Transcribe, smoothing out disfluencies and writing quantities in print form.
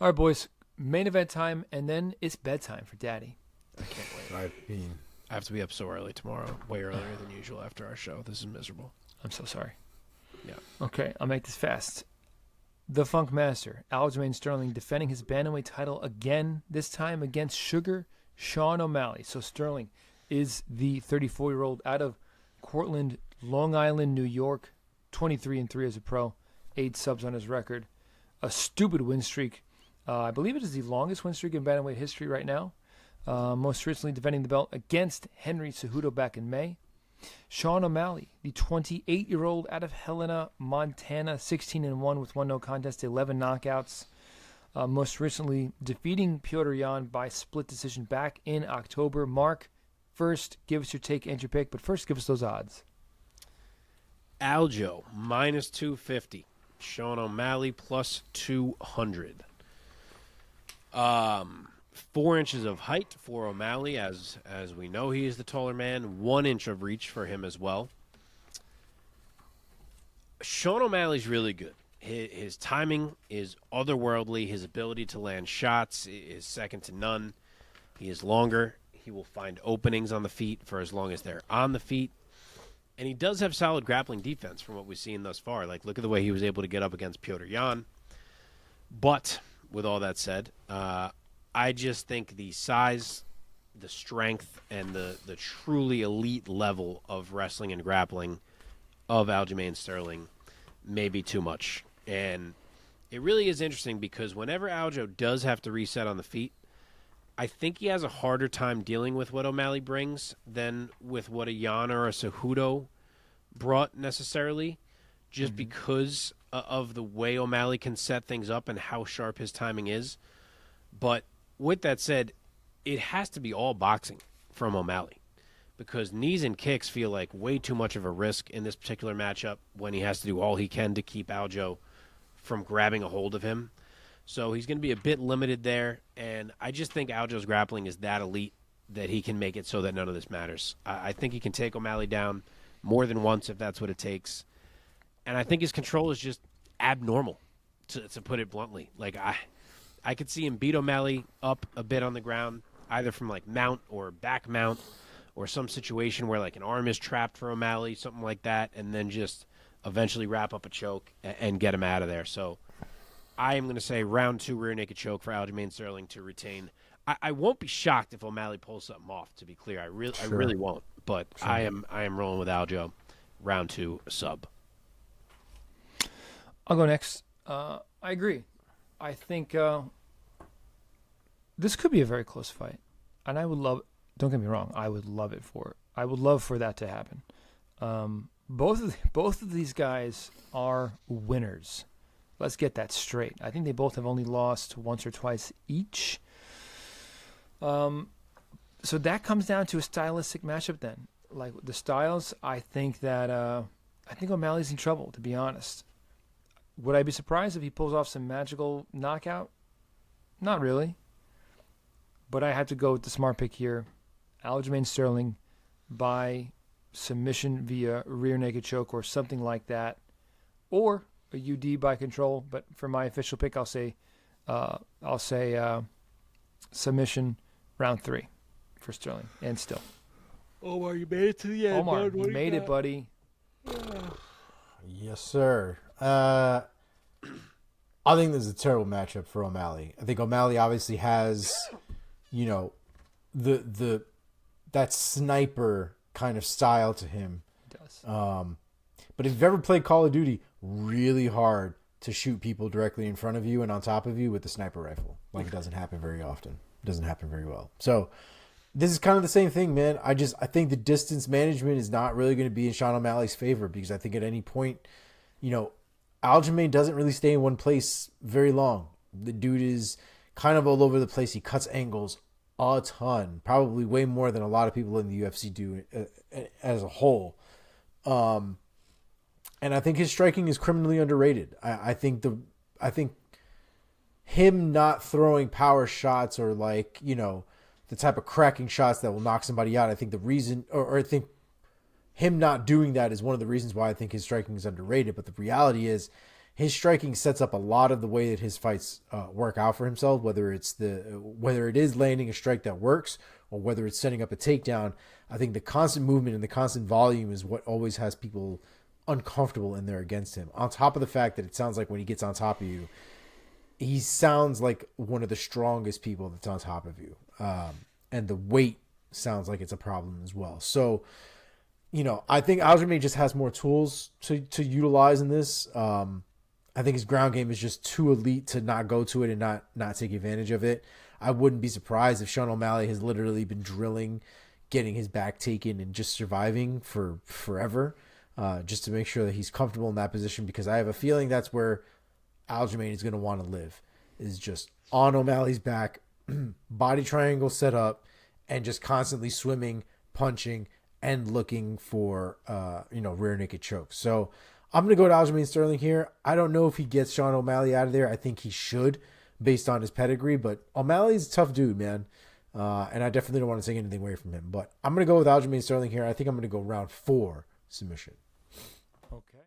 All right, boys. Main event time, and then it's bedtime for Daddy. I can't wait. I have to be up so early tomorrow, way earlier than usual after our show. This is miserable. I'm so sorry. Yeah. Okay, I'll make this fast. The Funk Master, Aljamain Sterling, defending his bantamweight title again, this time against Sugar Sean O'Malley. So Sterling is the 34-year-old out of Cortland, Long Island, New York, 23-3 as a pro, 8 subs on his record. A stupid win streak. I believe it is the longest win streak in bantamweight history right now. Most recently defending the belt against Henry Cejudo back in May. Sean O'Malley, the 28-year-old out of Helena, Montana, 16-1 with 1 no contest, 11 knockouts. Most recently defeating Piotr Jan by split decision back in October. Mark, first, give us your take and your pick, but first give us those odds. Aljo, minus 250. Sean O'Malley, plus 200. 4 inches of height for O'Malley, as we know he is the taller man. 1 inch of reach for him as well. Sean O'Malley's really good. His timing is otherworldly. His ability to land shots is second to none. He is longer. He will find openings on the feet for as long as they're on the feet. And he does have solid grappling defense from what we've seen thus far. Like, look at the way he was able to get up against Piotr Jan. But, with all that said, I just think the size, the strength, and the truly elite level of wrestling and grappling of Aljamain Sterling may be too much. And it really is interesting because whenever Aljo does have to reset on the feet, I think he has a harder time dealing with what O'Malley brings than with what a Jan or a Cejudo brought necessarily, just because of the way O'Malley can set things up and how sharp his timing is. But with that said, it has to be all boxing from O'Malley because knees and kicks feel like way too much of a risk in this particular matchup when he has to do all he can to keep Aljo from grabbing a hold of him. So he's going to be a bit limited there, and I just think Aljo's grappling is that elite that he can make it so that none of this matters. I think he can take O'Malley down more than once if that's what it takes. And I think his control is just abnormal, to put it bluntly. Like, I could see him beat O'Malley up a bit on the ground, either from, like, mount or back mount or some situation where, like, an arm is trapped for O'Malley, something like that, and then just eventually wrap up a choke and get him out of there. So I am going to say round 2 rear naked choke for Aljamain Sterling to retain. I won't be shocked if O'Malley pulls something off, to be clear. I really won't. But sure. I am rolling with Aljo. Round 2 sub. I'll go next. I agree. I think this could be a very close fight. And I would love, don't get me wrong, I would love for that to happen. Both of these guys are winners. Let's get that straight. I think they both have only lost once or twice each. So that comes down to a stylistic matchup then. Like the styles, I think O'Malley's in trouble, to be honest. Would I be surprised if he pulls off some magical knockout? Not really. But I have to go with the smart pick here. Aljamain Sterling by submission via rear naked choke or something like that. Or a UD by control. But for my official pick, I'll say submission round 3 for Sterling and Still. Omar, you made it to the end. Omar, you made it, buddy. Yes, sir. I think this is a terrible matchup for O'Malley. I think O'Malley obviously has, that sniper kind of style to him. He does. But if you've ever played Call of Duty, really hard to shoot people directly in front of you and on top of you with the sniper rifle. Like, it doesn't happen very often. It doesn't happen very well. So this is kind of the same thing, man. I think the distance management is not really going to be in Sean O'Malley's favor because I think at any point, Aljamain doesn't really stay in one place very long. The dude is kind of all over the place. He cuts angles a ton, probably way more than a lot of people in the UFC do as a whole. And I think his striking is criminally underrated. I think him not throwing power shots or the type of cracking shots that will knock somebody out. I think the reason, or I think him not doing that is one of the reasons why I think his striking is underrated. But the reality is his striking sets up a lot of the way that his fights work out for himself. Whether it is landing a strike that works or whether it's setting up a takedown, I think the constant movement and the constant volume is what always has people uncomfortable in there against him. On top of the fact that it sounds like when he gets on top of you, he sounds like one of the strongest people that's on top of you, and the weight sounds like it's a problem as well. So, I think Aljamain just has more tools to utilize in this. I think his ground game is just too elite to not go to it and not take advantage of it. I wouldn't be surprised if Sean O'Malley has literally been drilling, getting his back taken, and just surviving for forever, just to make sure that he's comfortable in that position, because I have a feeling that's where Aljamain is going to want to live, is just on O'Malley's back, body triangle set up, and just constantly swimming, punching, and looking for rear naked chokes. So I'm going to go to Aljamain Sterling here. I don't know if he gets Sean O'Malley out of there. I think he should, based on his pedigree, but O'Malley's a tough dude, man. And I definitely don't want to take anything away from him. But I'm going to go with Aljamain Sterling here. I think I'm going to go round 4 submission. Okay.